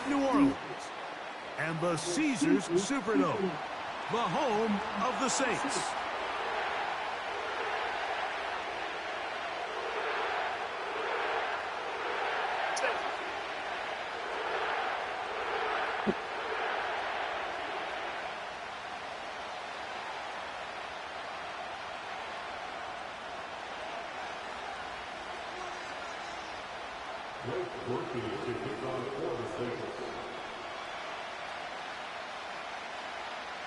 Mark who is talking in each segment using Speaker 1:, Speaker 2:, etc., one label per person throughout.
Speaker 1: New Orleans, and the Caesars Superdome, the home of the Saints.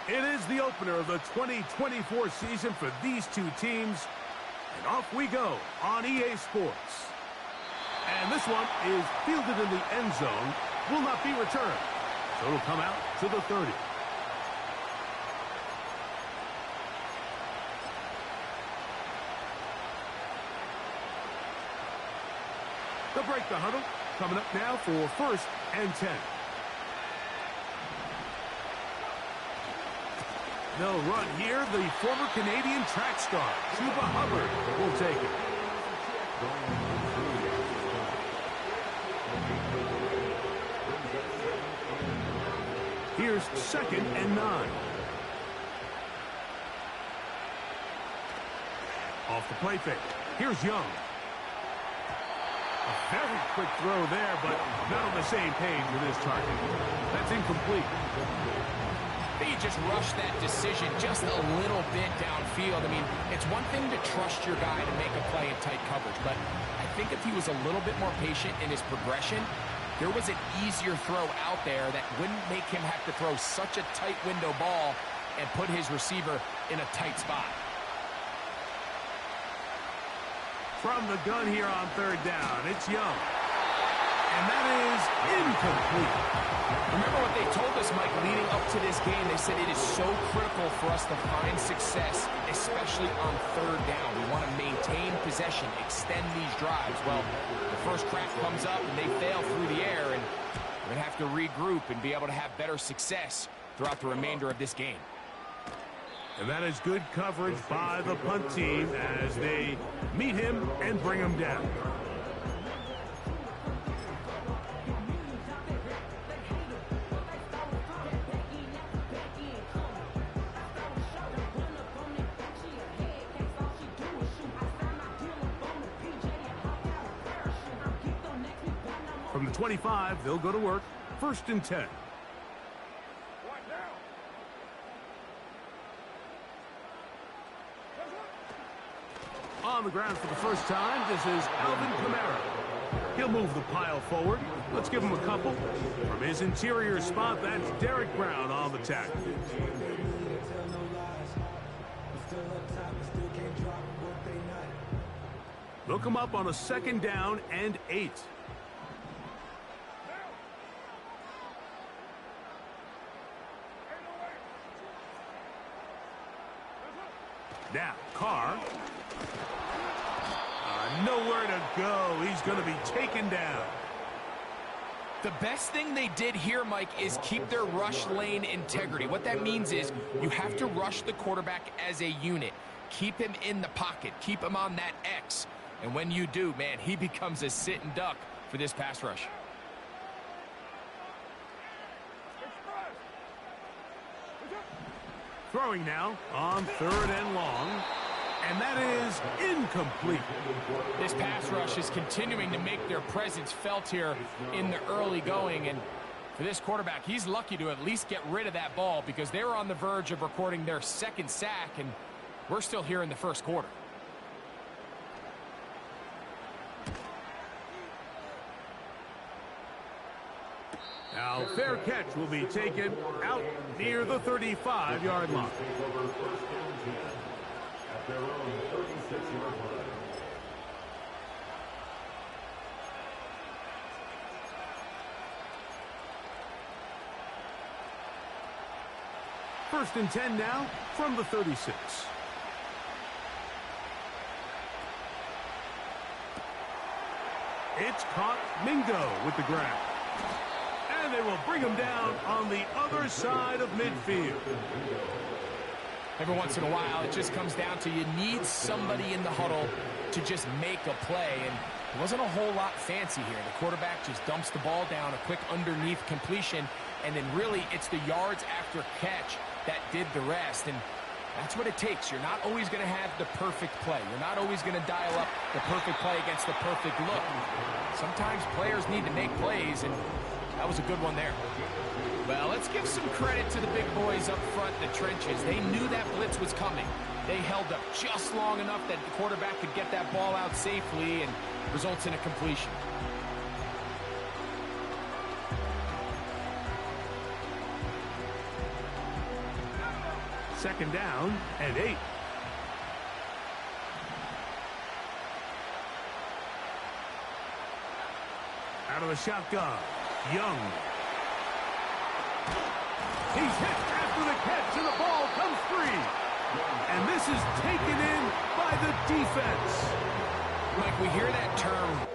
Speaker 1: It is the opener of the 2024 season for these two teams. And off we go on EA Sports. And this one is fielded in the end zone, will not be returned. So it'll come out to the 30. They'll break the huddle. Coming up now for 1st and 10. They'll run here. The former Canadian track star, Chuba Hubbard, will take it. Here's 2nd and 9. Off the play fake. Here's Young. A very quick throw there, but not on the same page with his target. That's incomplete.
Speaker 2: He just rushed that decision just a little bit downfield. I mean, it's one thing to trust your guy to make a play in tight coverage, but I think if he was a little bit more patient in his progression, there was an easier throw out there that wouldn't make him have to throw such a tight window ball and put his receiver in a tight spot.
Speaker 1: From the gun here on 3rd down, it's Young. And that is incomplete.
Speaker 2: Remember what they told us, Mike, leading up to this game. They said it is so critical for us to find success, especially on 3rd down. We want to maintain possession, extend these drives. Well, the first crack comes up and they fail through the air, and we're going to have to regroup and be able to have better success throughout the remainder of this game.
Speaker 1: And that is good coverage by the punt team as they meet him and bring him down. From the 25, they'll go to work. 1st and 10. On the ground for the first time, this is Alvin Kamara. He'll move the pile forward. Let's give him a couple. From his interior spot, that's Derek Brown on the tackle. They'll come up on a 2nd down and 8. Now, Carr. Nowhere to go. He's going to be taken down.
Speaker 2: The best thing they did here, Mike, is keep their rush lane integrity. What that means is you have to rush the quarterback as a unit. Keep him in the pocket. Keep him on that X. And when you do, man, he becomes a sitting duck for this pass rush.
Speaker 1: Throwing now on 3rd and long. And that is incomplete.
Speaker 2: This pass rush is continuing to make their presence felt here in the early going. And for this quarterback, he's lucky to at least get rid of that ball because they were on the verge of recording their 2nd sack, and we're still here in the 1st quarter.
Speaker 1: Now, fair catch will be taken out near the 35-yard line. Their own 36-yard line. First and 10 now from the 36. It's caught. Mingo with the grab. And they will bring him down on the other side of midfield.
Speaker 2: Every once in a while, it just comes down to you need somebody in the huddle to just make a play. And It wasn't a whole lot fancy here. The quarterback just dumps the ball down, a quick underneath completion, and then really it's the yards after catch that did the rest. And that's what it takes. You're not always going to have the perfect play. You're not always going to dial up the perfect play against the perfect look. Sometimes players need to make plays, and that was a good one there. Well, let's give some credit to the big boys up front in the trenches. They knew that blitz was coming. They held up just long enough that the quarterback could get that ball out safely, and results in a completion.
Speaker 1: Second down and 8. Out of the shotgun, Young. He's hit after the catch, and the ball comes free. And this is taken in by the defense.
Speaker 2: Mike, we hear that term.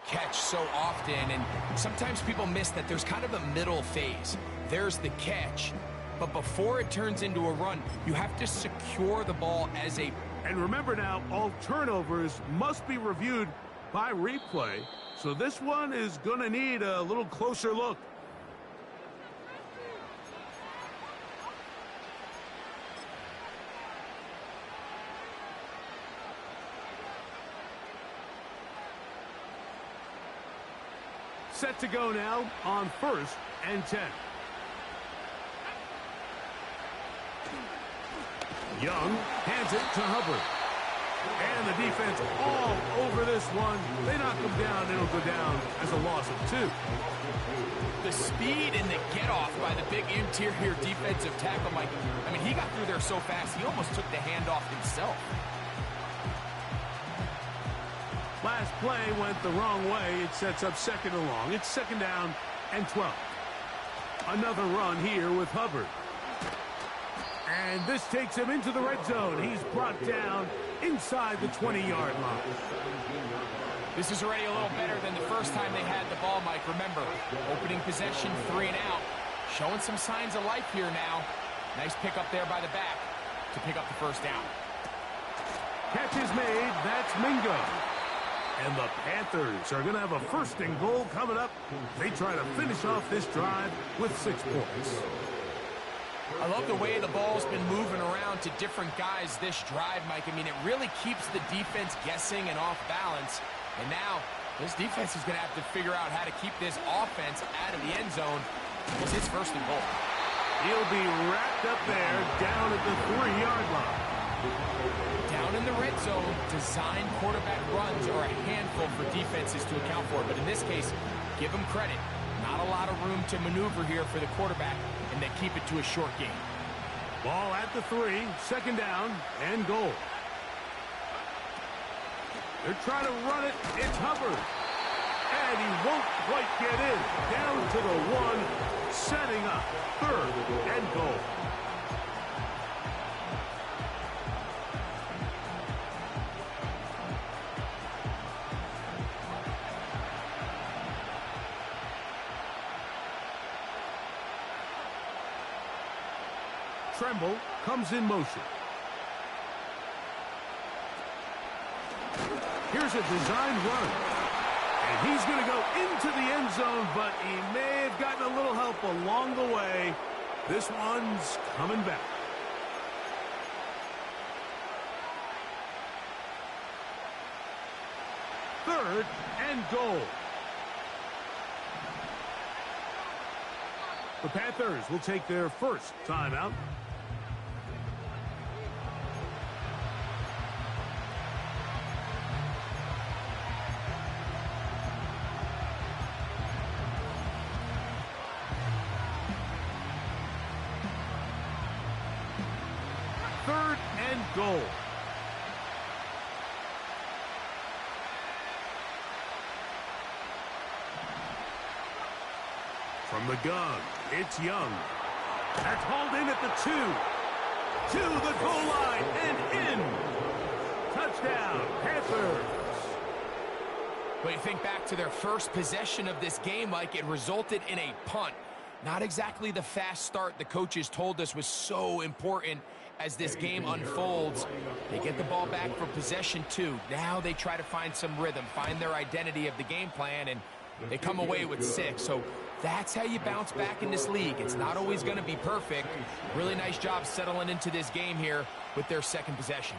Speaker 2: Catch so often, and sometimes people miss that there's kind of a middle phase. There's the catch, but before it turns into a run, you have to secure the ball as a...
Speaker 1: And remember now, all turnovers must be reviewed by replay, so this one is going to need a little closer look. Set to go now on 1st and 10. Young hands it to Hubbard. And the defense all over this one. They knock him down. It'll go down as a loss of 2.
Speaker 2: The speed and the get-off by the big interior defensive tackle, Mike. I mean, he got through there so fast, he almost took the handoff himself.
Speaker 1: Last play went the wrong way. It sets up 2nd and long. It's 2nd down and 12. Another run here with Hubbard. And this takes him into the red zone. He's brought down inside the 20-yard line.
Speaker 2: This is already a little better than the first time they had the ball, Mike. Remember, opening possession, 3 and out. Showing some signs of life here now. Nice pick up there by the back to pick up the 1st down.
Speaker 1: Catch is made. That's Mingo. And the Panthers are going to have a 1st and goal coming up. They try to finish off this drive with 6 points.
Speaker 2: I love the way the ball's been moving around to different guys this drive, Mike. I mean, it really keeps the defense guessing and off balance. And now, this defense is going to have to figure out how to keep this offense out of the end zone. It's his 1st and goal.
Speaker 1: He'll be wrapped up there down at the 3-yard line.
Speaker 2: Down in the red zone, design quarterback runs are a handful for defenses to account for. But in this case, give them credit. Not a lot of room to maneuver here for the quarterback, and they keep it to a short game.
Speaker 1: Ball at the 3, 2nd down and goal. They're trying to run it. It's Hubbard. And he won't quite get in. Down to the 1, setting up 3rd and goal. Tremble comes in motion. Here's a design run. And he's going to go into the end zone, but he may have gotten a little help along the way. This one's coming back. Third and goal. The Panthers will take their first timeout. Third and goal. From the gun, it's Young. That's hauled in at the 2. To the goal line and in. Touchdown, Panthers.
Speaker 2: But you think back to their first possession of this game, Mike, it resulted in a punt. Not exactly the fast start the coaches told us was so important as this game unfolds. They get the ball back for possession 2. Now they try to find some rhythm, find their identity of the game plan, and they come away with 6. So that's how you bounce back in this league. It's not always going to be perfect. Really nice job settling into this game here with their second possession.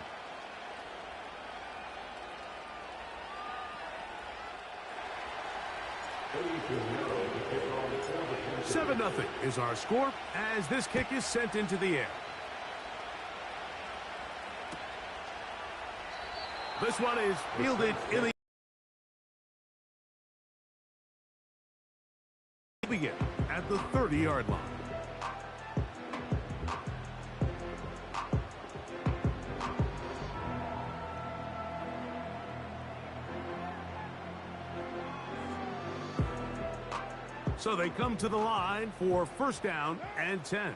Speaker 1: 7-0 is our score as this kick is sent into the air. This one is fielded in the begin at the 30-yard line. So they come to the line for first down and 10.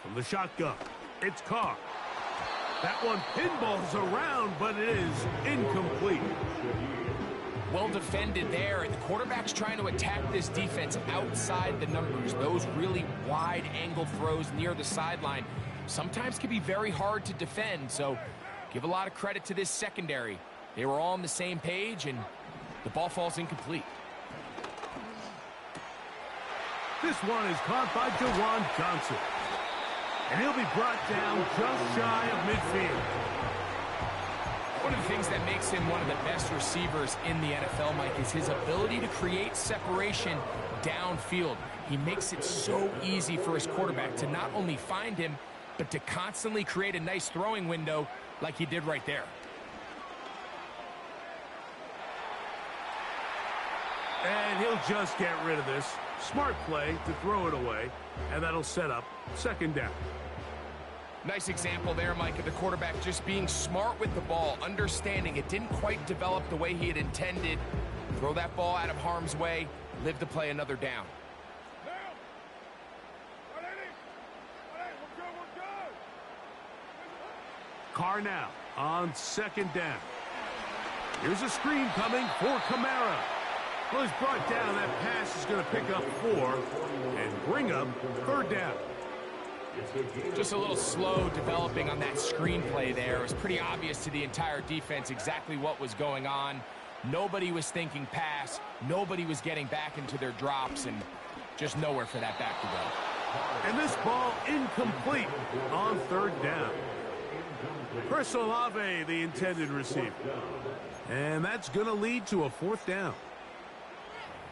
Speaker 1: From the shotgun, it's Carr. That one pinballs around, but it is incomplete.
Speaker 2: Well defended there. The quarterback's trying to attack this defense outside the numbers. Those really wide angle throws near the sideline sometimes can be very hard to defend. So give a lot of credit to this secondary. They were all on the same page, and the ball falls incomplete.
Speaker 1: This one is caught by Jawan Johnson. And he'll be brought down just shy of midfield.
Speaker 2: One of the things that makes him one of the best receivers in the NFL, Mike, is his ability to create separation downfield. He makes it so easy for his quarterback to not only find him, but to constantly create a nice throwing window like he did right there.
Speaker 1: And he'll just get rid of this. Smart play to throw it away, and that'll set up second down.
Speaker 2: Nice example there, Mike, of the quarterback just being smart with the ball, understanding it didn't quite develop the way he had intended. Throw that ball out of harm's way, live to play another down.
Speaker 1: Carr now on second down. Here's a screen coming for Kamara. Well, he's brought down. That pass is going to pick up 4 and bring up third down.
Speaker 2: Just a little slow developing on that screenplay there. It was pretty obvious to the entire defense exactly what was going on. Nobody was thinking pass. Nobody was getting back into their drops, and just nowhere for that back to go.
Speaker 1: And this ball incomplete on third down. Chris Olave, the intended receiver. And that's going to lead to a fourth down.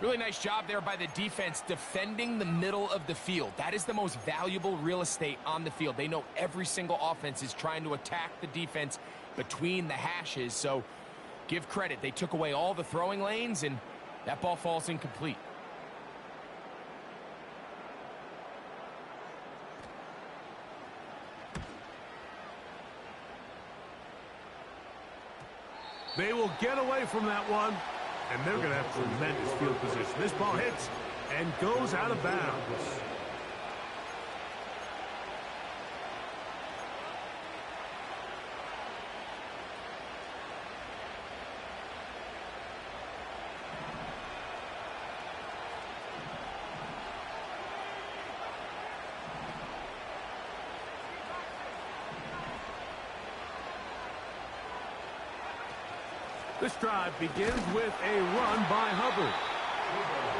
Speaker 2: Really nice job there by the defense defending the middle of the field. That is the most valuable real estate on the field. They know every single offense is trying to attack the defense between the hashes. So give credit. They took away all the throwing lanes, and that ball falls incomplete.
Speaker 1: They will get away from that one. And they're going to have tremendous field position. This ball hits and goes out of bounds. This drive begins with a run by Hubbard.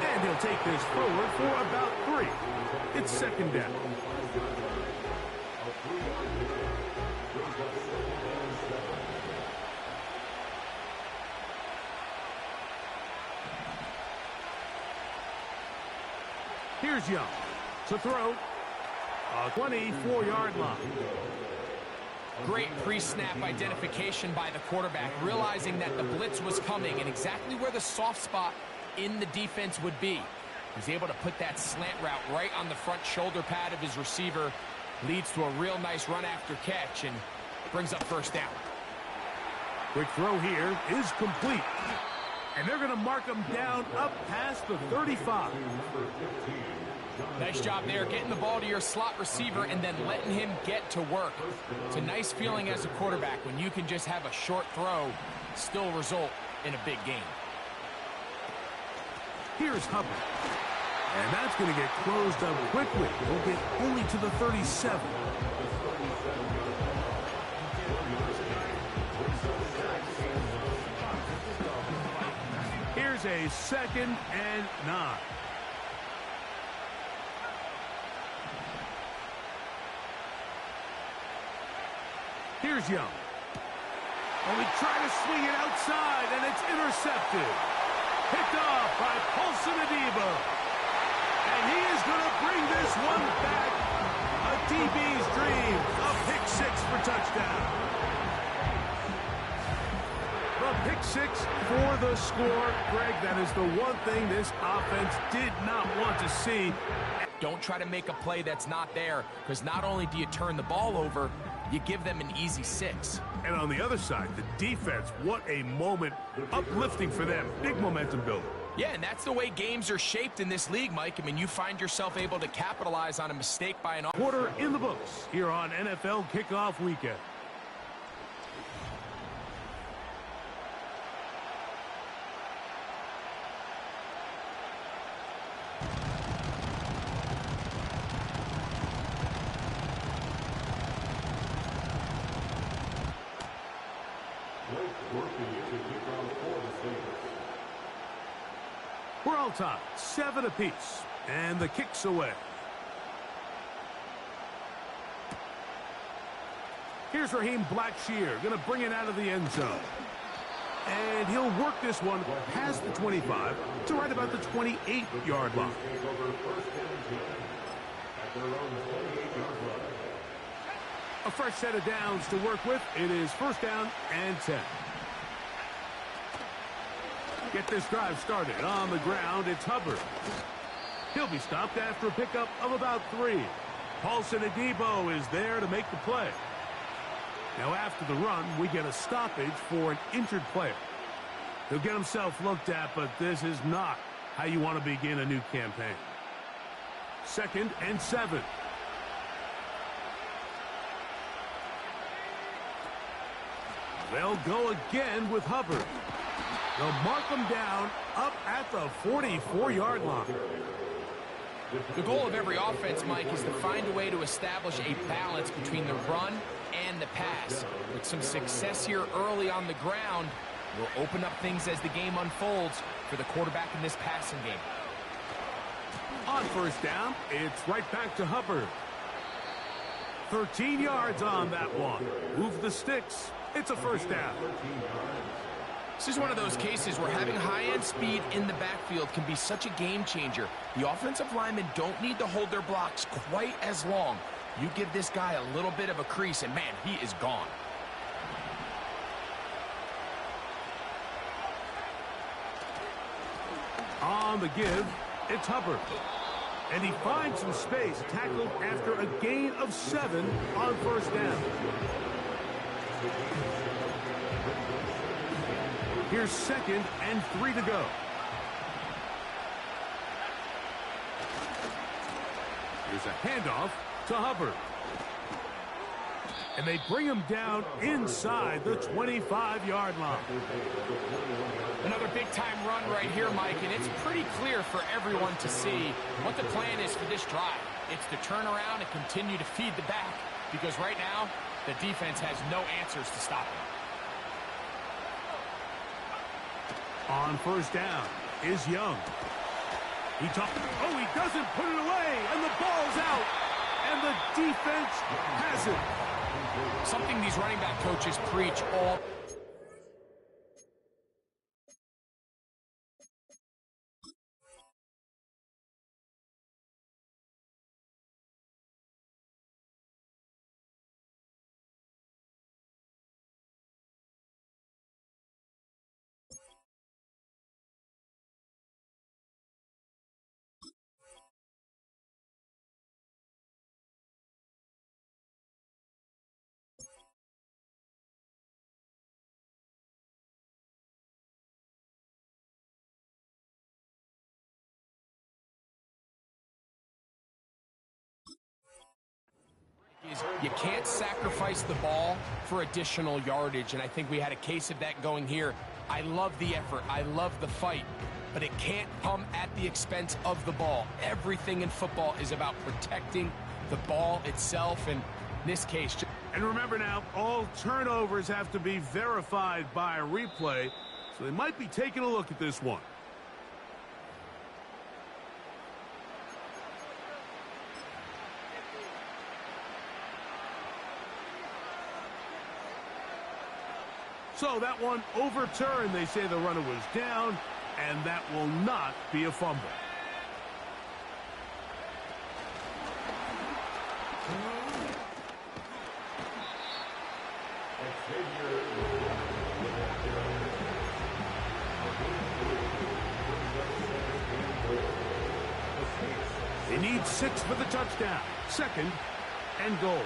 Speaker 1: And he'll take this forward for about 3. It's second down. Here's Young to throw. A 24-yard line.
Speaker 2: Great pre-snap identification by the quarterback, realizing that the blitz was coming and exactly where the soft spot in the defense would be. He's able to put that slant route right on the front shoulder pad of his receiver. Leads to a real nice run after catch and brings up first down.
Speaker 1: Quick throw here is complete. And they're going to mark him down up past the 35.
Speaker 2: Nice job there, getting the ball to your slot receiver and then letting him get to work. It's a nice feeling as a quarterback when you can just have a short throw, still result in a big game.
Speaker 1: Here's Hubbard. And that's going to get closed up quickly. He'll get only to the 37. Here's a 2nd and 9. Here's Young. Oh, he tried to swing it outside, and it's intercepted. Picked off by Paulson Adebo. And he is going to bring this one back. A DB's dream. A pick 6 for touchdown. The pick 6 for the score. Greg, that is the one thing this offense did not want to see.
Speaker 2: Don't try to make a play that's not there, because not only do you turn the ball over, you give them an easy 6.
Speaker 1: And on the other side, the defense, what a moment. Uplifting for them. Big momentum builder.
Speaker 2: Yeah, and that's the way games are shaped in this league, Mike. I mean, you find yourself able to capitalize on a mistake by an...
Speaker 1: Quarter in the books here on NFL Kickoff Weekend. We're all tied, 7 apiece, and the kick's away. Here's Raheem Blackshear, going to bring it out of the end zone. And he'll work this one past the 25 to right about the 28-yard line. A fresh set of downs to work with. It is 1st down and 10. Get this drive started on the ground. It's Hubbard. He'll be stopped after a pickup of about 3. Paulson Adebo is there to make the play. Now after the run, we get a stoppage for an injured player. He'll get himself looked at, but this is not how you want to begin a new campaign. 2nd and 7. They'll go again with Hubbard. They'll mark him down up at the 44-yard line.
Speaker 2: The goal of every offense, Mike, is to find a way to establish a balance between the run and the pass. With some success here early on the ground, will open up things as the game unfolds for the quarterback in this passing game.
Speaker 1: On 1st down, it's right back to Hubbard. 13 yards on that one. Move the sticks. It's a 1st down.
Speaker 2: This is one of those cases where having high-end speed in the backfield can be such a game changer. The offensive linemen don't need to hold their blocks quite as long. You give this guy a little bit of a crease, and man, he is gone.
Speaker 1: On the give, it's Hubbard. And he finds some space, tackled after a gain of 7 on 1st down. Here's 2nd and 3 to go. Here's a handoff to Hubbard. And they bring him down inside the 25-yard line.
Speaker 2: Another big-time run right here, Mike, and it's pretty clear for everyone to see what the plan is for this drive. It's to turn around and continue to feed the back, because right now, the defense has no answers to stop him.
Speaker 1: On 1st down is Young. He doesn't put it away, and the ball's out, and the defense has it.
Speaker 2: Something these running back coaches preach all You can't sacrifice the ball for additional yardage, and I think we had a case of that going here. I love the effort. I love the fight, but it can't come at the expense of the ball. Everything in football is about protecting the ball itself, and in this case...
Speaker 1: And remember now, all turnovers have to be verified by a replay, so they might be taking a look at this one. So that one overturned. They say the runner was down, and that will not be a fumble. They need 6 for the touchdown. 2nd and goal.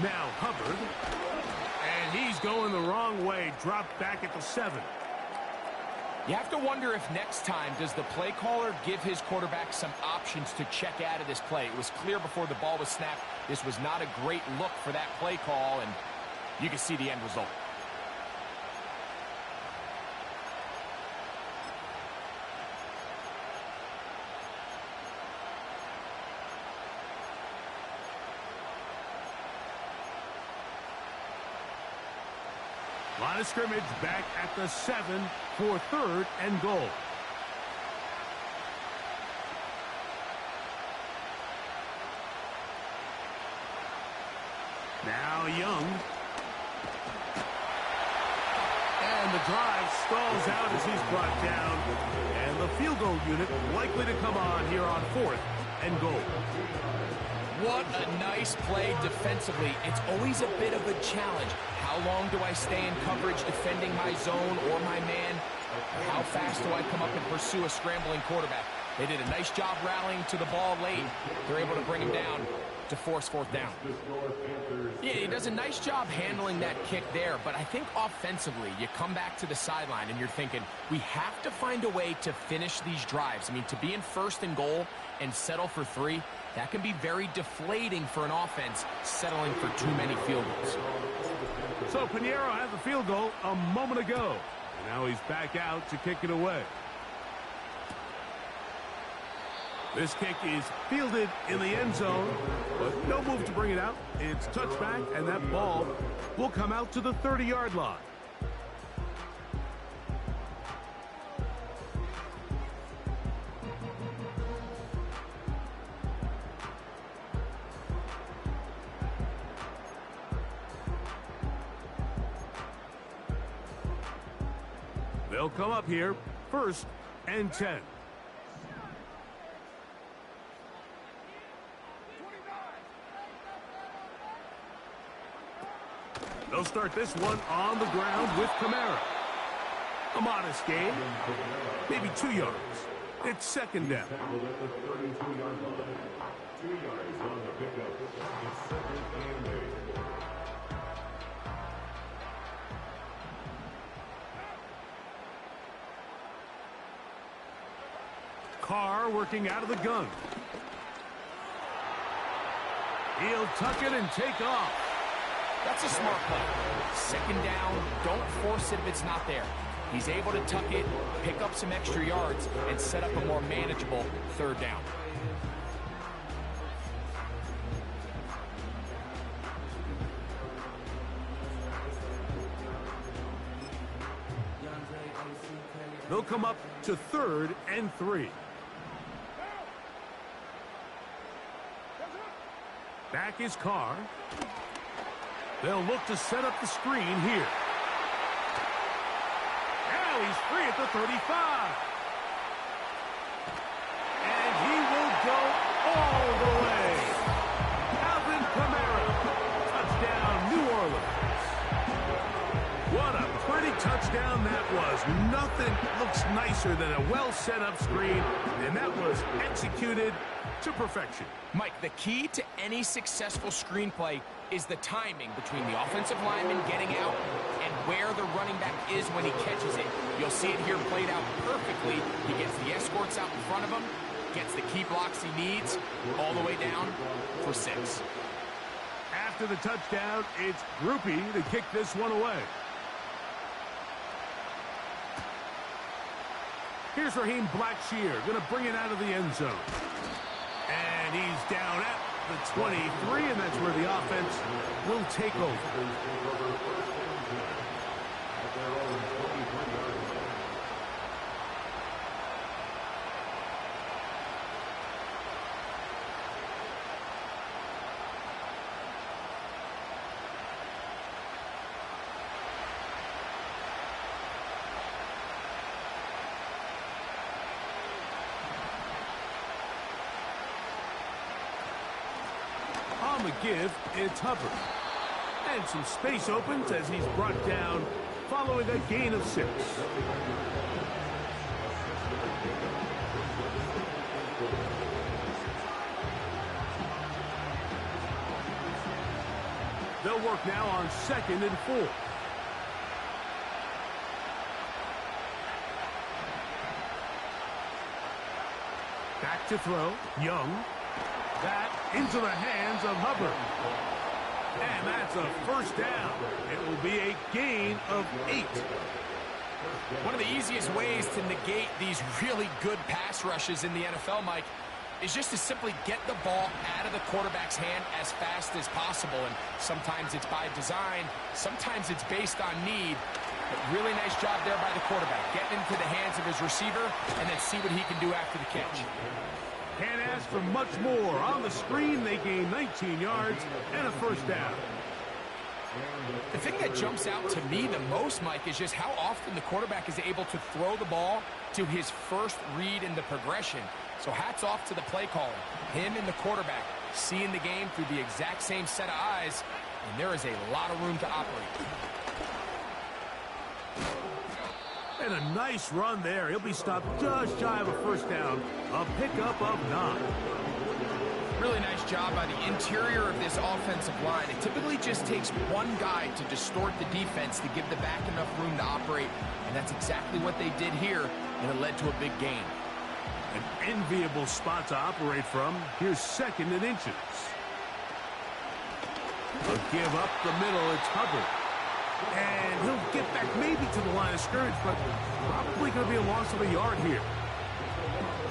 Speaker 1: Now Hubbard, and he's going the wrong way, dropped back at the 7.
Speaker 2: You have to wonder if next time, does the play caller give his quarterback some options to check out of this play? It was clear before the ball was snapped, this was not a great look for that play call, and you can see the end result.
Speaker 1: Line of scrimmage back at the 7 for 3rd and goal. Now Young. And the drive stalls out as he's brought down. And the field goal unit likely to come on here on 4th and goal.
Speaker 2: What a nice play defensively. It's always a bit of a challenge. How long do I stay in coverage defending my zone or my man? How fast do I come up and pursue a scrambling quarterback? They did a nice job rallying to the ball late. They're able to bring him down to force 4th down. Yeah, he does a nice job handling that kick there, but I think offensively, you come back to the sideline and you're thinking, we have to find a way to finish these drives. I mean, to be in 1st and goal and settle for 3, that can be very deflating for an offense settling for too many field goals.
Speaker 1: So Pinheiro had the field goal a moment ago. And now he's back out to kick it away. This kick is fielded in the end zone, but no move to bring it out. It's touchback, and that ball will come out to the 30-yard line. They'll come up here, 1st and 10. They'll start this one on the ground with Kamara. A modest gain, maybe 2 yards. It's 2nd down. Carr working out of the gun. He'll tuck it and take off.
Speaker 2: That's a smart play. 2nd down, don't force it if it's not there. He's able to tuck it, pick up some extra yards, and set up a more manageable 3rd down.
Speaker 1: They'll come up to 3rd and 3. Back is Carr. They'll look to set up the screen here. Now he's free at the 35. And he will go all the way. Alvin Kamara. Touchdown, New Orleans. What a pretty touchdown that was nothing looks nicer than a well-set-up screen, and that was executed to perfection.
Speaker 2: Mike, the key to any successful screenplay is the timing between the offensive lineman getting out and where the running back is when he catches it. You'll see it here played out perfectly. He gets the escorts out in front of him, gets the key blocks he needs, all the way down for 6.
Speaker 1: After the touchdown, it's Groupie to kick this one away. Here's Raheem Blackshear, going to bring it out of the end zone. And he's down at the 23, and that's where the offense will take over. On the give, it's Hubbard. And some space opens as he's brought down following a gain of 6. They'll work now on 2nd and 4. Back to throw, Young. That into the hands of Hubbard. And that's a first down. It will be a gain of 8.
Speaker 2: One of the easiest ways to negate these really good pass rushes in the NFL, Mike, is just to simply get the ball out of the quarterback's hand as fast as possible. And sometimes it's by design, sometimes it's based on need. But really nice job there by the quarterback, getting into the hands of his receiver and then see what he can do after the catch.
Speaker 1: Can't ask for much more. On the screen, they gain 19 yards and a first down.
Speaker 2: The thing that jumps out to me the most, Mike, is just how often the quarterback is able to throw the ball to his first read in the progression. So hats off to the play caller. Him and the quarterback seeing the game through the exact same set of eyes, and there is a lot of room to operate.
Speaker 1: And a nice run there. He'll be stopped just shy of a first down. A pickup of 9.
Speaker 2: Really nice job by the interior of this offensive line. It typically just takes one guy to distort the defense to give the back enough room to operate, and that's exactly what they did here, and it led to a big gain.
Speaker 1: An enviable spot to operate from. Here's 2nd and inches. A give up the middle. It's Hubbard. And he'll get back maybe to the line of scrimmage, but probably going to be a loss of a yard here.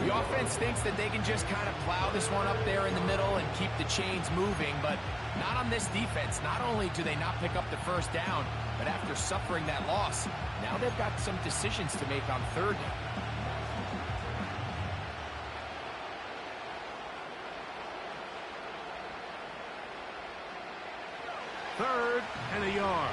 Speaker 2: The offense thinks that they can just kind of plow this one up there in the middle and keep the chains moving, but not on this defense. Not only do they not pick up the first down, but after suffering that loss, now they've got some decisions to make on 3rd down.
Speaker 1: Third and a yard.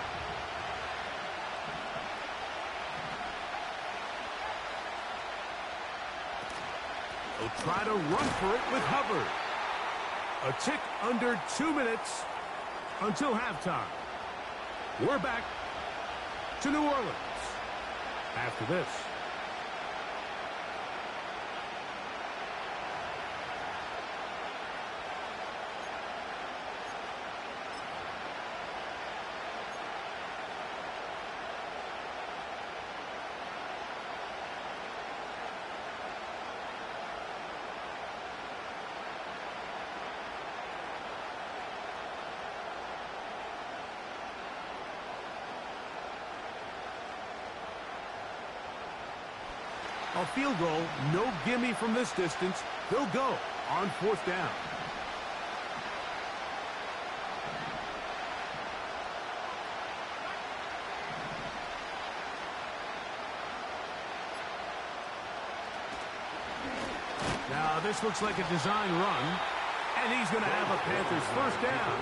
Speaker 1: They'll try to run for it with Hubbard. A tick under 2 minutes until halftime. We're back to New Orleans after this. A field goal, no gimme from this distance. They'll go on 4th down. Now this looks like a design run, and he's going to have a Panthers first down.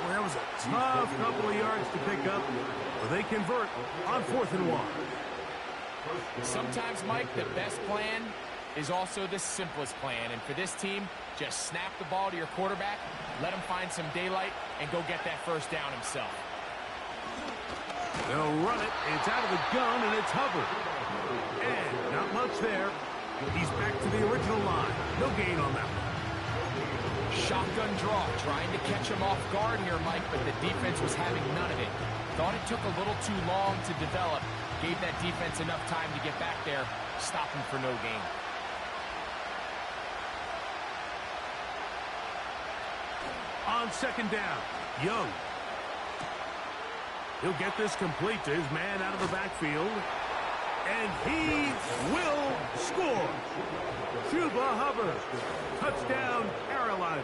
Speaker 1: Well, that was a tough couple of yards to pick up, but they convert on 4th and 1.
Speaker 2: Sometimes, Mike, the best plan is also the simplest plan. And for this team, just snap the ball to your quarterback, let him find some daylight, and go get that first down himself.
Speaker 1: They'll run it. It's out of the gun, and it's Hubbard. And not much there. He's back to the original line. No gain on that one.
Speaker 2: Shotgun draw, trying to catch him off guard here, Mike, but the defense was having none of it. Thought it took a little too long to develop. Gave that defense enough time to get back there. Stop him for no gain.
Speaker 1: On second down, Young. He'll get this complete to his man out of the backfield. And he will score. Chuba Hubbard. Touchdown, Carolina.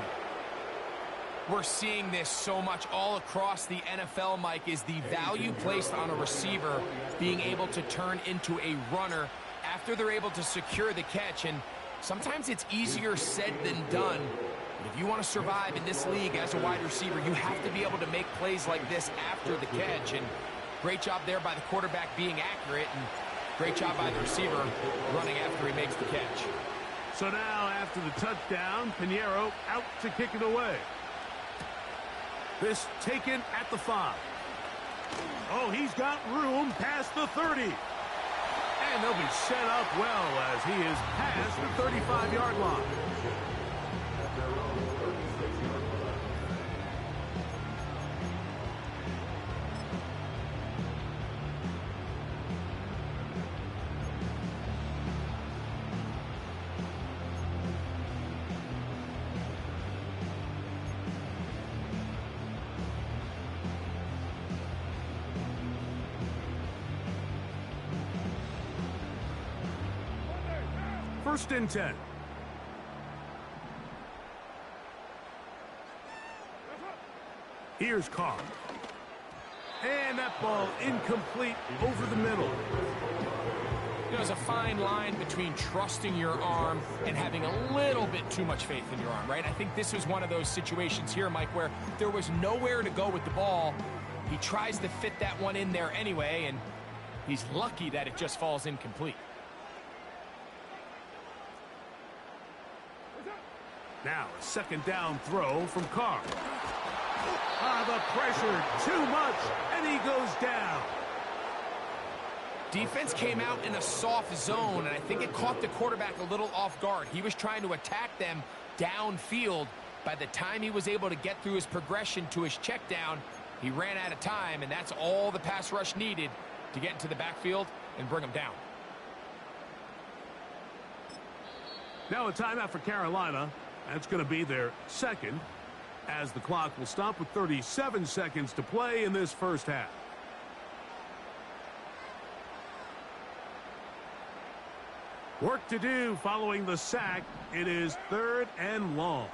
Speaker 2: We're seeing this so much all across the NFL, Mike, is the value placed on a receiver being able to turn into a runner after they're able to secure the catch. And sometimes it's easier said than done. But if you want to survive in this league as a wide receiver, you have to be able to make plays like this after the catch. And great job there by the quarterback being accurate, and great job by the receiver running after he makes the catch.
Speaker 1: So now, after the touchdown, Pinheiro out to kick it away. This taken at the 5. Oh, he's got room past the 30. And they'll be set up well as he is past the 35-yard line. First and 10. Here's Carr. And that ball incomplete over the middle.
Speaker 2: There's a fine line between trusting your arm and having a little bit too much faith in your arm, right? I think this was one of those situations here, Mike, where there was nowhere to go with the ball. He tries to fit that one in there anyway, and he's lucky that it just falls incomplete.
Speaker 1: Now a second down throw from Carr. The pressure, too much, and he goes down.
Speaker 2: Defense came out in a soft zone, and I think it caught the quarterback a little off guard. He was trying to attack them downfield. By the time he was able to get through his progression to his check down, he ran out of time, and that's all the pass rush needed to get into the backfield and bring him down.
Speaker 1: Now a timeout for Carolina. That's going to be their second, as the clock will stop with 37 seconds to play in this first half. Work to do following the sack. It is 3rd and long.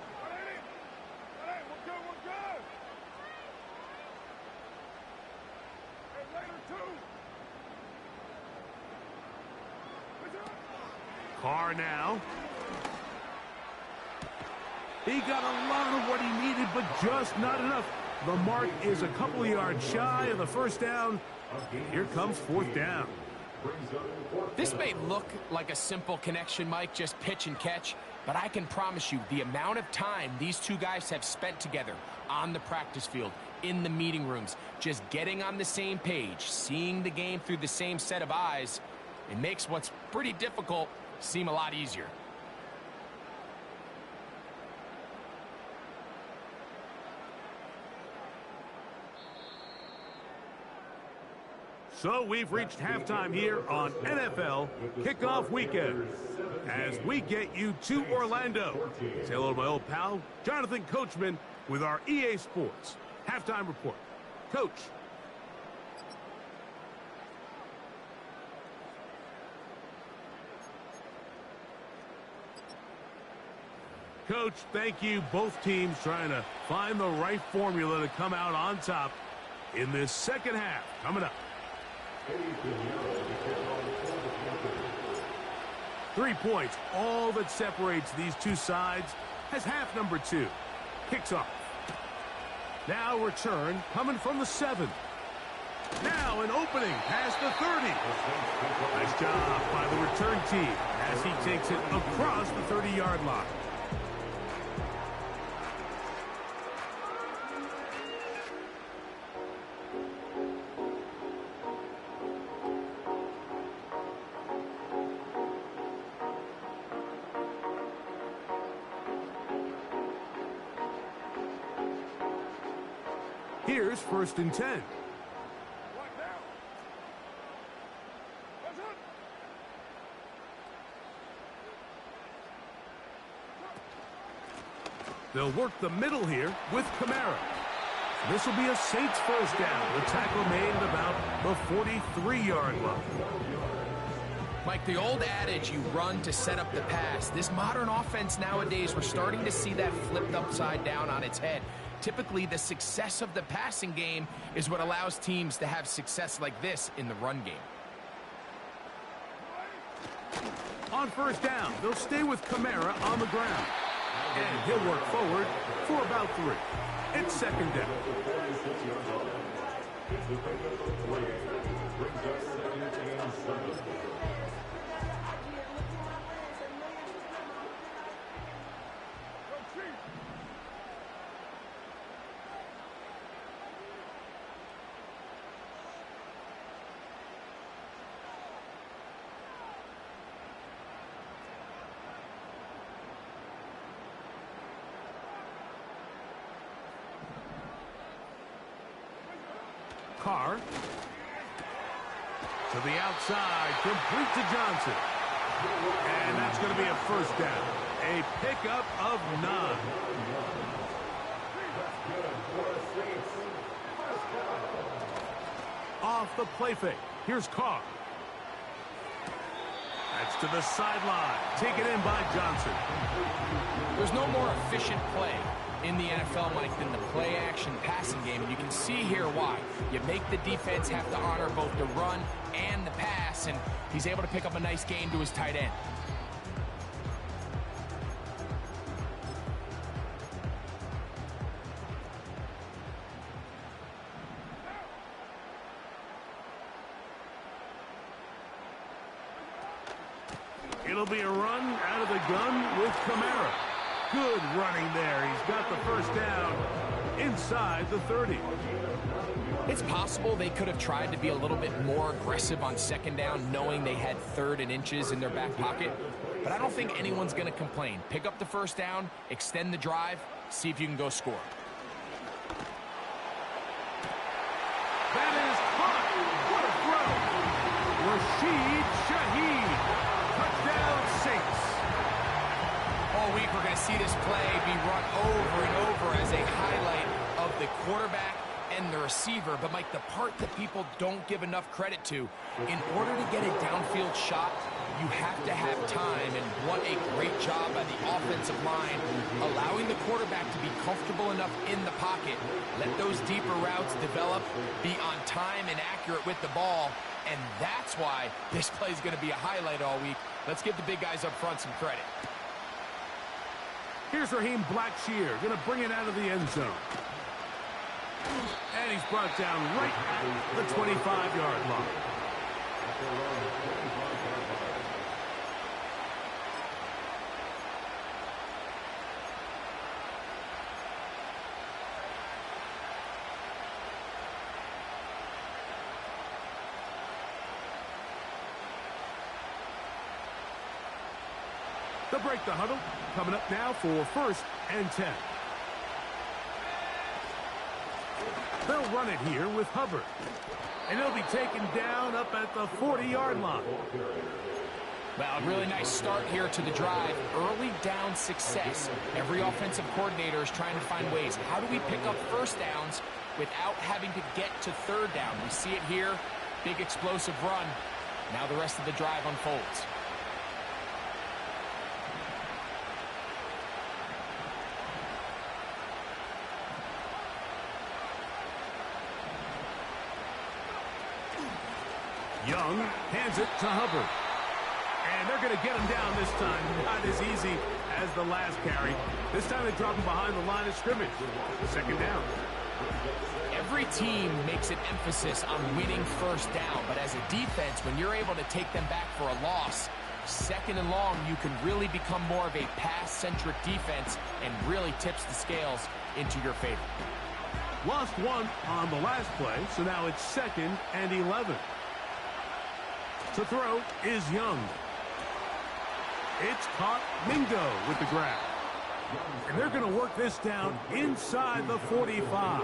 Speaker 1: Carr now. He got a lot of what he needed, but just not enough. The mark is a couple of yards shy of the first down. Here comes 4th down.
Speaker 2: This may look like a simple connection, Mike, just pitch and catch, but I can promise you the amount of time these two guys have spent together on the practice field, in the meeting rooms, just getting on the same page, seeing the game through the same set of eyes, it makes what's pretty difficult seem a lot easier.
Speaker 1: So we've reached halftime here on NFL Kickoff Weekend as we get you to Orlando. Say hello to my old pal, Jonathan Coachman, with our EA Sports Halftime Report. Coach. Coach, thank you. Both teams trying to find the right formula to come out on top in this second half. Coming up. 3 points, all that separates these two sides, as half number 2 kicks off. Now return coming from the 7. Now an opening past the 30. Nice job by the return team as he takes it across the 30-yard line. Here's 1st and 10. They'll work the middle here with Kamara. This will be a Saints first down. The tackle made at about the 43-yard line.
Speaker 2: Mike, the old adage, you run to set up the pass. This modern offense nowadays, we're starting to see that flipped upside down on its head. Typically, the success of the passing game is what allows teams to have success like this in the run game.
Speaker 1: On 1st down, they'll stay with Kamara on the ground. And he'll work forward for about 3. It's 2nd down. Carr to the outside, complete to Johnson. And that's going to be a 1st down. A pickup of 9. Off the play fake. Here's Carr. That's to the sideline. Taken in by Johnson.
Speaker 2: There's no more efficient play in the NFL, Mike, than the play-action passing game. And you can see here why. You make the defense have to honor both the run and the pass, and he's able to pick up a nice gain to his tight end.
Speaker 1: It'll be a run out of the gun with Kamara. Good running there. He's got the 1st down inside the 30.
Speaker 2: It's possible they could have tried to be a little bit more aggressive on 2nd down, knowing they had 3rd and inches in their back pocket. But I don't think anyone's going to complain. Pick up the 1st down, extend the drive, see if you can go score.
Speaker 1: That is caught. What a throw. Rashid Shaheed. Touchdown, Saints.
Speaker 2: All week we're going to see this play be run over and over as a highlight of the quarterback and the receiver. But, Mike, the part that people don't give enough credit to, in order to get a downfield shot, you have to have time. And what a great job by the offensive line, allowing the quarterback to be comfortable enough in the pocket, let those deeper routes develop, be on time and accurate with the ball. And that's why this play is going to be a highlight all week. Let's give the big guys up front some credit.
Speaker 1: Here's Raheem Blackshear, going to bring it out of the end zone. And he's brought down right at the 25-yard line. They'll break the huddle. Coming up now for 1st and 10. They'll run it here with Hubbard. And he'll be taken down up at the 40-yard line.
Speaker 2: Well, a really nice start here to the drive. Early down success. Every offensive coordinator is trying to find ways. How do we pick up 1st downs without having to get to 3rd down? We see it here. Big explosive run. Now the rest of the drive unfolds.
Speaker 1: Young hands it to Hubbard. And they're going to get him down this time. Not as easy as the last carry. This time they drop him behind the line of scrimmage. 2nd down.
Speaker 2: Every team makes an emphasis on winning 1st down, but as a defense, when you're able to take them back for a loss, 2nd and long, you can really become more of a pass-centric defense and really tips the scales into your favor.
Speaker 1: Lost 1 on the last play, so now it's 2nd and 11. To throw is Young. It's caught. Mingo with the grab. And they're going to work this down inside the 45.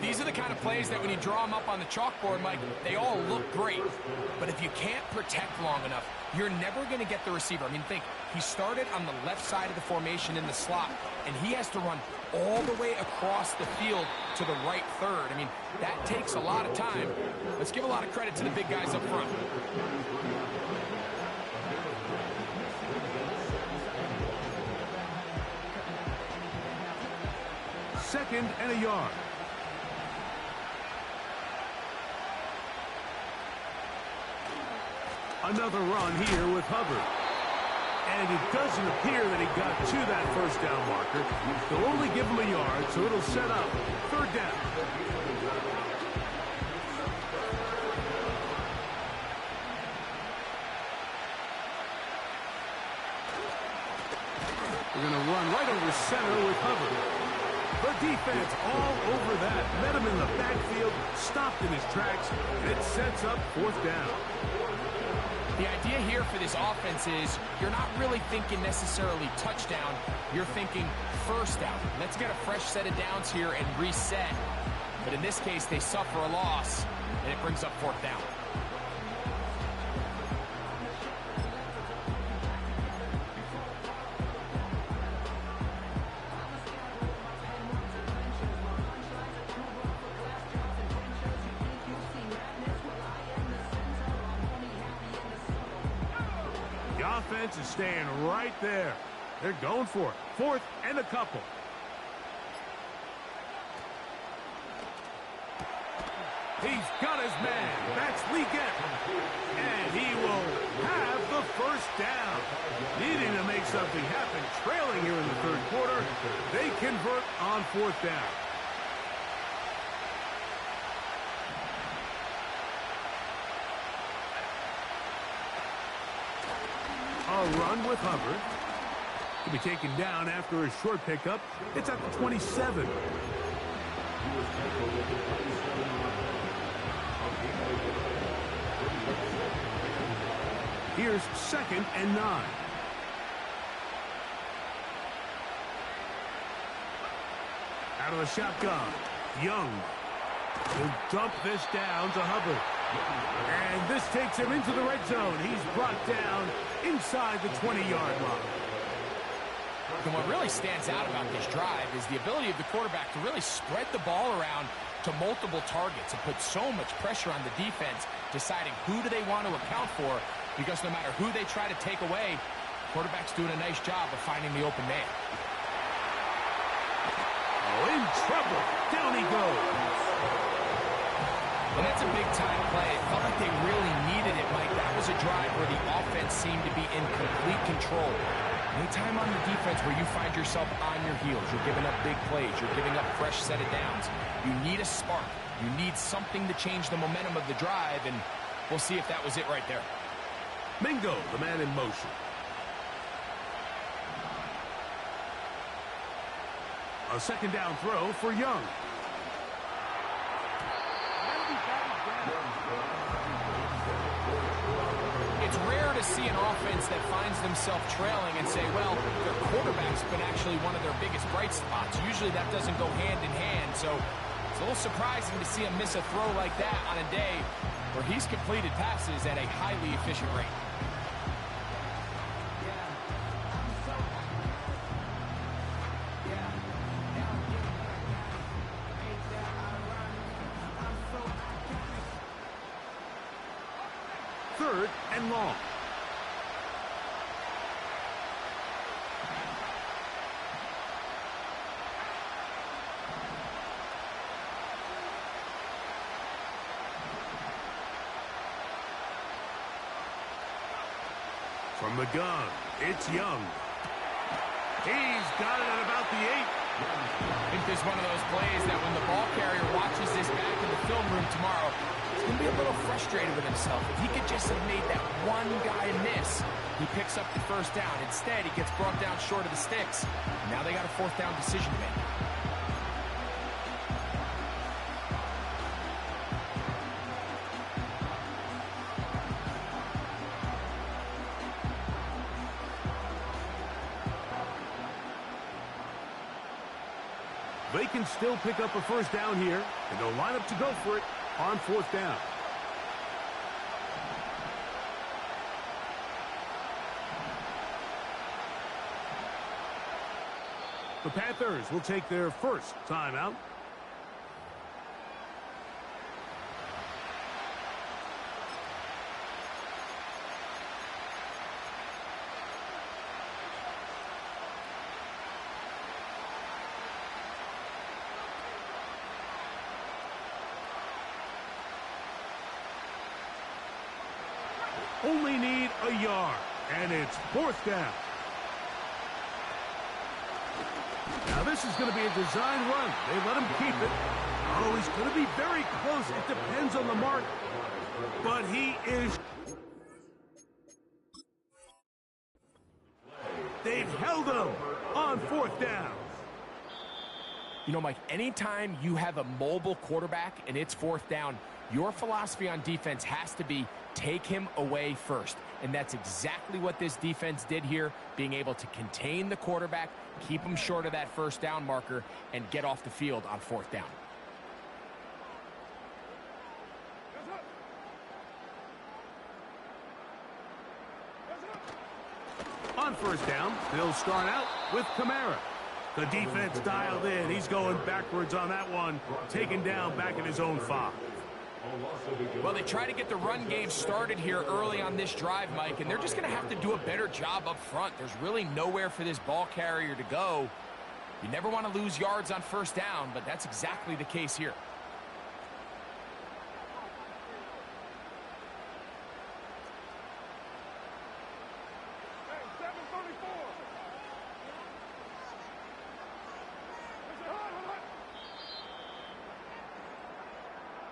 Speaker 2: These are the kind of plays that when you draw them up on the chalkboard, Mike, they all look great. But if you can't protect long enough, you're never going to get the receiver. I mean, think, he started on the left side of the formation in the slot, and he has to run all the way across the field to the right third. I mean, that takes a lot of time. Let's give a lot of credit to the big guys up front.
Speaker 1: Second and a yard. Another run here with Hubbard. And it doesn't appear that he got to that first down marker. They'll only give him a yard, so it'll set up third down. We're going to run right over center with Hubbard. The defense all over that. Met him in the backfield, stopped in his tracks, and it sets up fourth down.
Speaker 2: The idea here for this offense is you're not really thinking necessarily touchdown. You're thinking first down. Let's get a fresh set of downs here and reset. But in this case, they suffer a loss, and it brings up fourth down.
Speaker 1: Offense is staying right there. They're going for it. Fourth and a couple. He's got his man. That's Leggett. And he will have the first down. Needing to make something happen. Trailing here in the third quarter. They convert on fourth down. A run with Hubbard. To be taken down after a short pickup. It's at the 27. Here's second and 9. Out of the shotgun. Young will dump this down to Hubbard. And this takes him into the red zone. He's brought down inside the 20-yard line.
Speaker 2: And what really stands out about this drive is the ability of the quarterback to really spread the ball around to multiple targets and put so much pressure on the defense, deciding who do they want to account for, because no matter who they try to take away, the quarterback's doing a nice job of finding the open man.
Speaker 1: Oh, in trouble. Down he goes.
Speaker 2: And that's a big-time play. It felt like they really needed it, Mike. That was a drive where the offense seemed to be in complete control. Anytime on the defense where you find yourself on your heels, you're giving up big plays, you're giving up fresh set of downs, you need a spark. You need something to change the momentum of the drive, and we'll see if that was it right there.
Speaker 1: Mingo, the man in motion. A second down throw for Young.
Speaker 2: It's rare to see an offense that finds themselves trailing and say, well, their quarterback's been actually one of their biggest bright spots. Usually that doesn't go hand in hand, so it's a little surprising to see him miss a throw like that on a day where he's completed passes at a highly efficient rate.
Speaker 1: Third and long. From the gun, it's Young. He's got it at about the 8.
Speaker 2: I think this is one of those plays that when the ball carrier watches this back in the film room tomorrow, he's going to be a little frustrated with himself. If he could just have made that one guy miss, he picks up the first down. Instead, he gets brought down short of the sticks. Now they got a fourth down decision to make.
Speaker 1: They can still pick up a first down here, and they'll line up to go for it on fourth down. The Panthers will take their first timeout. Only need a yard, and it's fourth down. Now this is going to be a design run. They let him keep it. Oh, he's going to be very close. It depends on the mark, but he is. They've held him on fourth down.
Speaker 2: You know, Mike, anytime you have a mobile quarterback and it's fourth down, your philosophy on defense has to be take him away first. And that's exactly what this defense did here, being able to contain the quarterback, keep him short of that first down marker, and get off the field on fourth down.
Speaker 1: On first down, they'll start out with Kamara. The defense dialed in. He's going backwards on that one, taken down back at his own 5.
Speaker 2: Well, they try to get the run game started here early on this drive, Mike, and they're just going to have to do a better job up front. There's really nowhere for this ball carrier to go. You never want to lose yards on first down, but that's exactly the case here.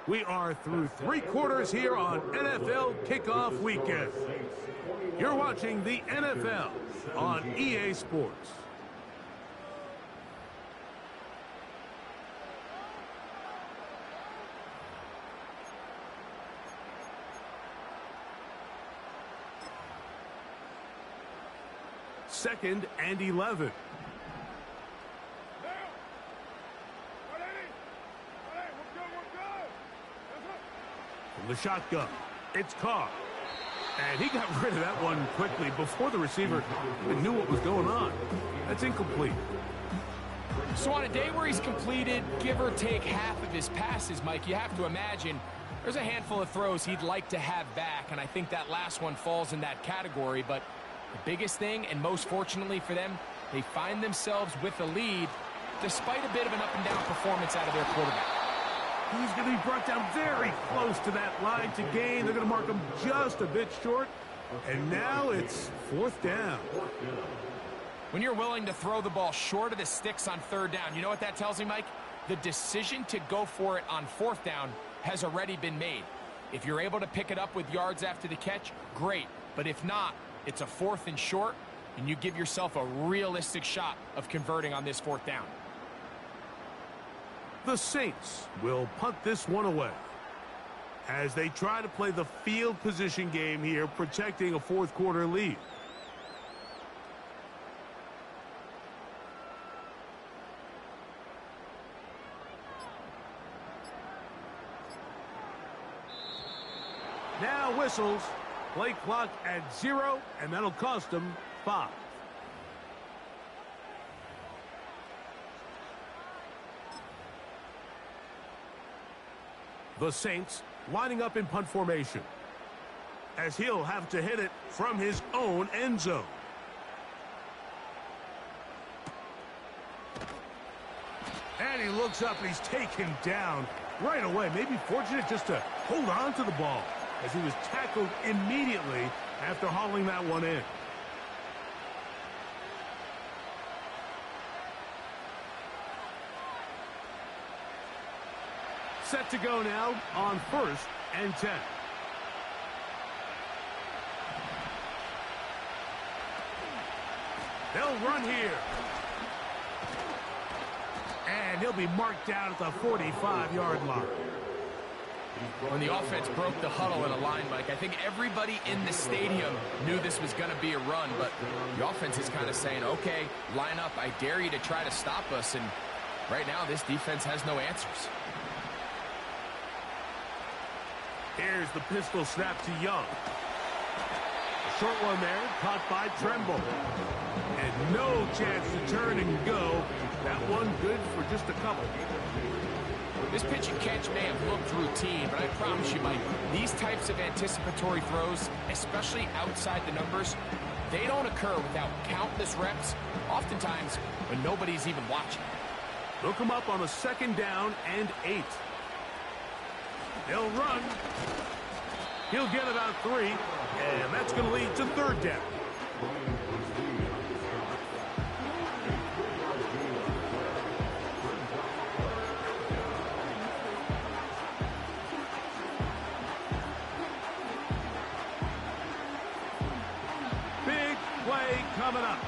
Speaker 1: We are through 3 quarters here on NFL Kickoff Weekend. You're watching the NFL on EA Sports. Second and 11. From the shotgun, it's Carr. And he got rid of that one quickly before the receiver even knew what was going on. That's incomplete.
Speaker 2: So on a day where he's completed, give or take half of his passes, Mike, you have to imagine there's a handful of throws he'd like to have back, and I think that last one falls in that category. But the biggest thing, and most fortunately for them, they find themselves with a lead despite a bit of an up-and-down performance out of their quarterback.
Speaker 1: He's going to be brought down very close to that line to gain. They're going to mark him just a bit short. And now it's fourth down.
Speaker 2: When you're willing to throw the ball short of the sticks on third down, you know what that tells me, Mike? The decision to go for it on fourth down has already been made. If you're able to pick it up with yards after the catch, great. But if not, it's a fourth and short, and you give yourself a realistic shot of converting on this fourth down.
Speaker 1: The Saints will punt this one away as they try to play the field position game here, protecting a fourth quarter lead. Now whistles, play clock at 0, and that'll cost them 5. The Saints lining up in punt formation as he'll have to hit it from his own end zone. And he looks up and he's taken down right away. Maybe fortunate just to hold on to the ball as he was tackled immediately after hauling that one in. Set to go now on 1st and 10. They'll run here. And he'll be marked down at the 45-yard line.
Speaker 2: When the offense broke the huddle in a line, Mike, I think everybody in the stadium knew this was going to be a run, but the offense is kind of saying, okay, line up, I dare you to try to stop us. And Right now, this defense has no answers.
Speaker 1: Here's the pistol snap to Young. A short one there, caught by Tremble. And no chance to turn and go. That one good for just a couple.
Speaker 2: This pitch and catch may have looked routine, but I promise you, Mike, these types of anticipatory throws, especially outside the numbers, they don't occur without countless reps, oftentimes when nobody's even watching.
Speaker 1: They'll come up on a 2nd down and 8. They'll run. He'll get about 3, and that's going to lead to 3rd down. Big play coming up.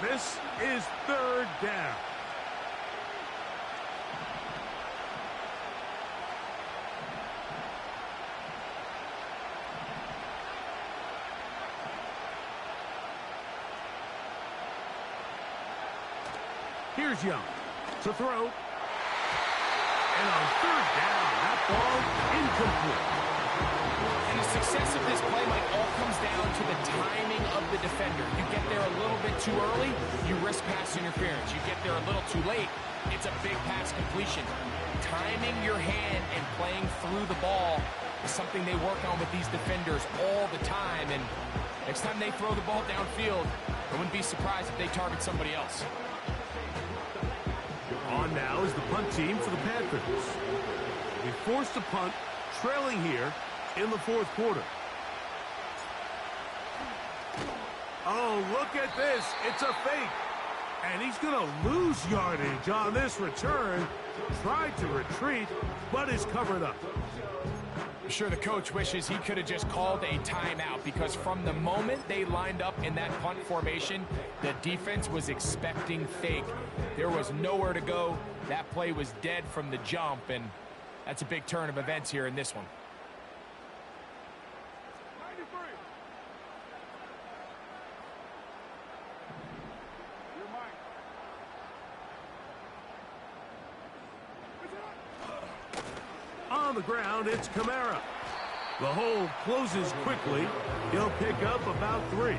Speaker 1: This is 3rd down. Here's Young to throw. And on 3rd down, that ball incomplete.
Speaker 2: And the success of this play, Mike, all comes down to the timing of the defender. You get there a little bit too early, you risk pass interference. You get there a little too late, it's a big pass completion. Timing your hand and playing through the ball is something they work on with these defenders all the time. And next time they throw the ball downfield, I wouldn't be surprised if they target somebody else.
Speaker 1: On now is the punt team for the Panthers. We forced a punt, trailing here in the 4th quarter. Oh, look at this. It's a fake. And he's going to lose yardage on this return. Tried to retreat, but is covered up.
Speaker 2: I'm sure the coach wishes he could have just called a timeout, because from the moment they lined up in that punt formation, the defense was expecting fake. There was nowhere to go. That play was dead from the jump, and that's a big turn of events here in this one.
Speaker 1: On the ground, it's Kamara. The hole closes quickly. He'll pick up about 3.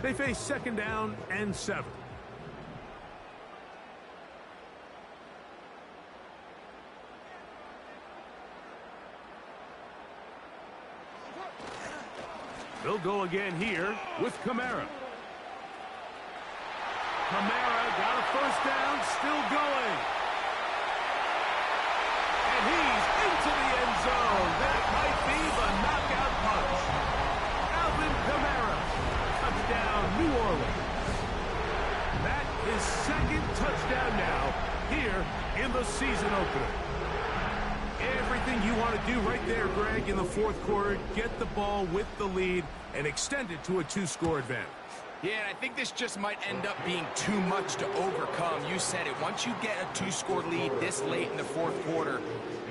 Speaker 1: They face 2nd down and 7. They'll go again here with Kamara. Kamara got a 1st down, still going. And he's into the end zone. That might be the knockout punch. Alvin Kamara. Touchdown, New Orleans. That is 2nd touchdown now here in the season opener. Everything you want to do right there, Greg, in the 4th quarter. Get the ball with the lead and extend it to a 2-score advantage.
Speaker 2: Yeah, and I think this just might end up being too much to overcome. You said it. Once you get a 2-score lead this late in the 4th quarter,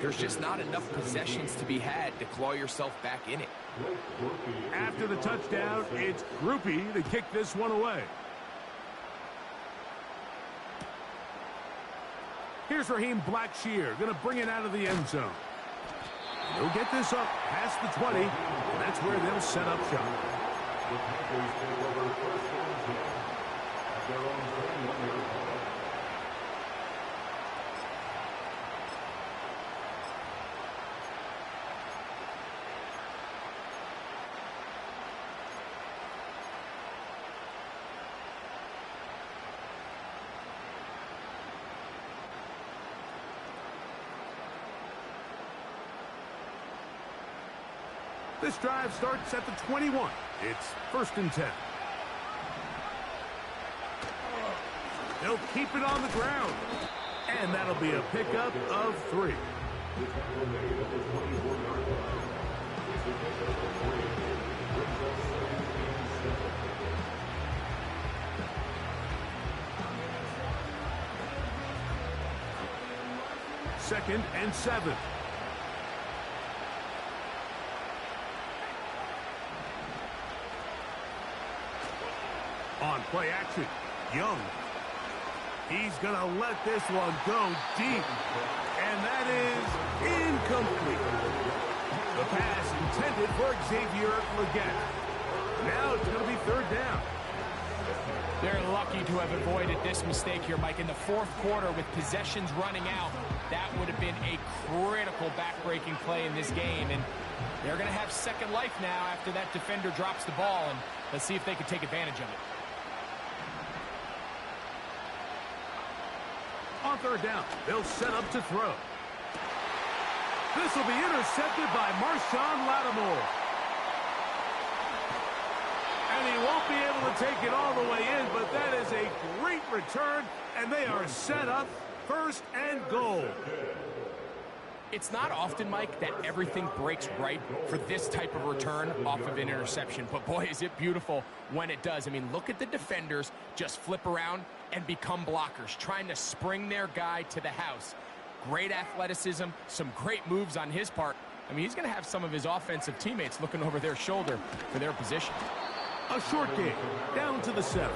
Speaker 2: there's just not enough possessions to be had to claw yourself back in it.
Speaker 1: After the touchdown, it's Groupie to kick this one away. Here's Raheem Blackshear, going to bring it out of the end zone. He'll get this up past the 20, and that's where they'll set up shop. This drive starts at the 21. It's 1st and 10. They'll keep it on the ground. And that'll be a pickup of 3. Second and 7. On play action, Young. He's going to let this one go deep. And that is incomplete. The pass intended for Xavier Legette. Now it's going to be 3rd down.
Speaker 2: They're lucky to have avoided this mistake here, Mike. In the 4th quarter, with possessions running out, that would have been a critical back-breaking play in this game. And they're going to have second life now after that defender drops the ball. And let's see if they can take advantage of it.
Speaker 1: On 3rd down, they'll set up to throw. This will be intercepted by Marshawn Lattimore. And he won't be able to take it all the way in, but that is a great return, and they are set up 1st and goal.
Speaker 2: It's not often, Mike, that everything breaks right for this type of return off of an interception. But, boy, is it beautiful when it does. I mean, look at the defenders just flip around and become blockers, trying to spring their guy to the house. Great athleticism, some great moves on his part. I mean, he's going to have some of his offensive teammates looking over their shoulder for their position.
Speaker 1: A short game, down to the 7.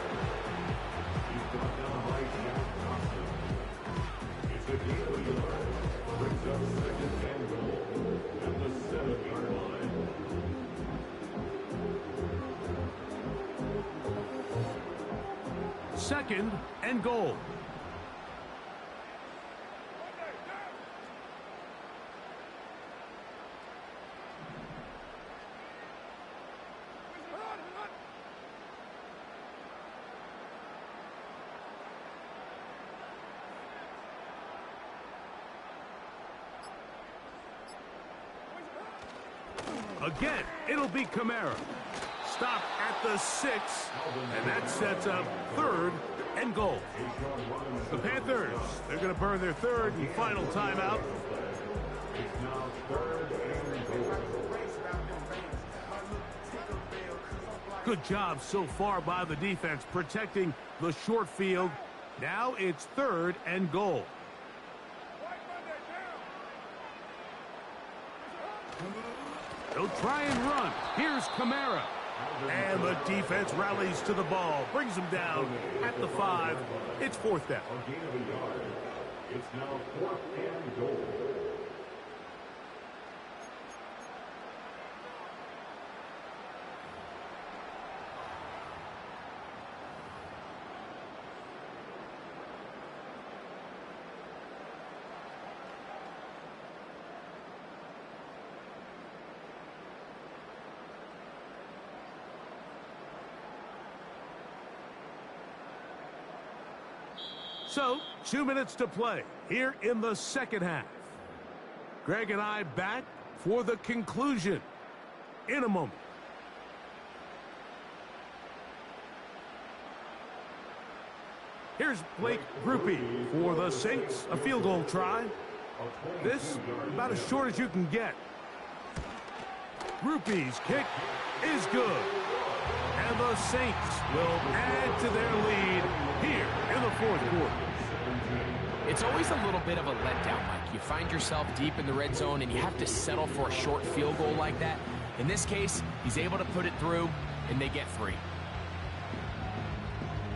Speaker 1: Second and goal. Again, it'll be Kamara. Stop at the 6, and that sets up 3rd and goal. The Panthers, they're going to burn their 3rd and final timeout. Good job so far by the defense protecting the short field. Now it's 3rd and goal. They'll try and run. Here's Kamara. And the defense rallies to the ball. Brings him down at the 5. It's 4th down.
Speaker 3: It's now 4th and goal.
Speaker 1: So, 2 minutes to play here in the 2nd half. Greg and I back for the conclusion in a moment. Here's Blake Grupe for the Saints. A field goal try. This about as short as you can get. Grupe's kick is good. And the Saints will add to their lead here in the 4th quarter.
Speaker 2: It's always a little bit of a letdown, Mike. You find yourself deep in the red zone and you have to settle for a short field goal like that. In this case, he's able to put it through, and they get 3.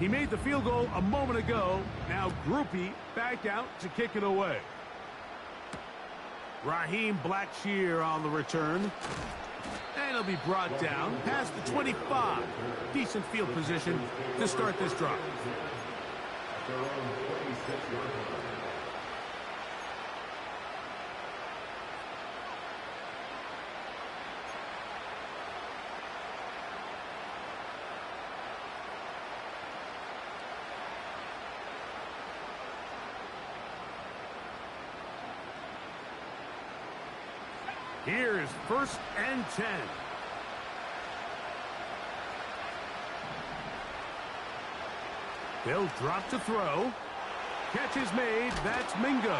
Speaker 1: He made the field goal a moment ago. Now Grupe back out to kick it away. Raheem Blackshear on the return. And he'll be brought down past the 25. Decent field position to start this drive. Here's 1st and 10. They'll drop to throw. Catch is made. That's Mingo.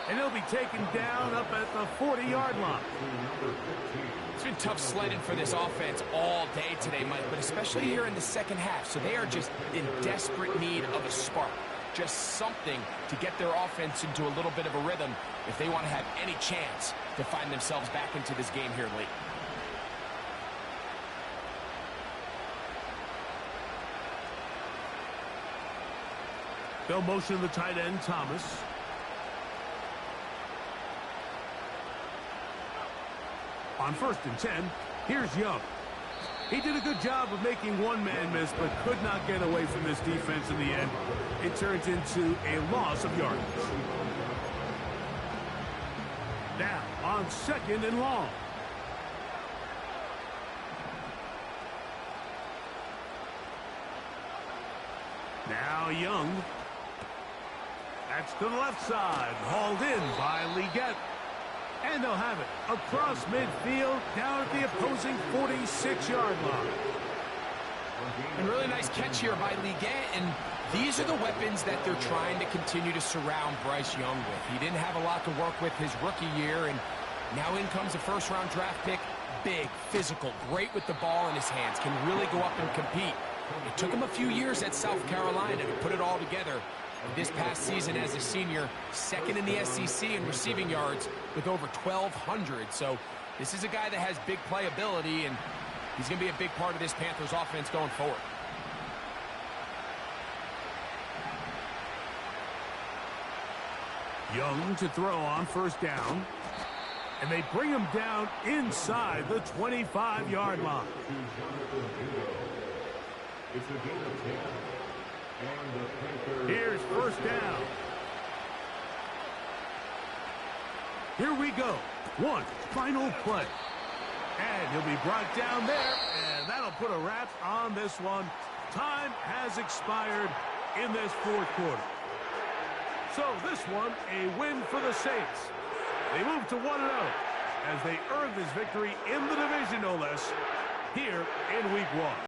Speaker 1: And he'll be taken down up at the 40-yard line.
Speaker 2: It's been tough sledding for this offense all day today, Mike, but especially here in the second half. So they are just in desperate need of a spark. Just something to get their offense into a little bit of a rhythm if they want to have any chance to find themselves back into this game here late.
Speaker 1: They'll motion the tight end, Thomas. On 1st and 10, here's Young. He did a good job of making one man miss, but could not get away from this defense in the end. It turns into a loss of yardage. Now, on 2nd and long. Now Young. That's to the left side. Hauled in by Leggett. And they'll have it across midfield down at the opposing 46-yard line.
Speaker 2: A really nice catch here by Leggett, and these are the weapons that they're trying to continue to surround Bryce Young with. He didn't have a lot to work with his rookie year, and now in comes a first-round draft pick. Big, physical, great with the ball in his hands, can really go up and compete. It took him a few years at South Carolina to put it all together. This past season as a senior, 2nd in the SEC in receiving yards with over 1,200. So this is a guy that has big playability, and he's going to be a big part of this Panthers offense going forward.
Speaker 1: Young to throw on 1st down. And they bring him down inside the 25-yard line.
Speaker 3: It's a gain of 10.
Speaker 1: Here's 1st down. Here we go. One final play. And he'll be brought down there, and that'll put a wrap on this one. Time has expired in this 4th quarter. So this one, a win for the Saints. They move to 1-0 as they earn this victory in the division, no less, here in Week 1.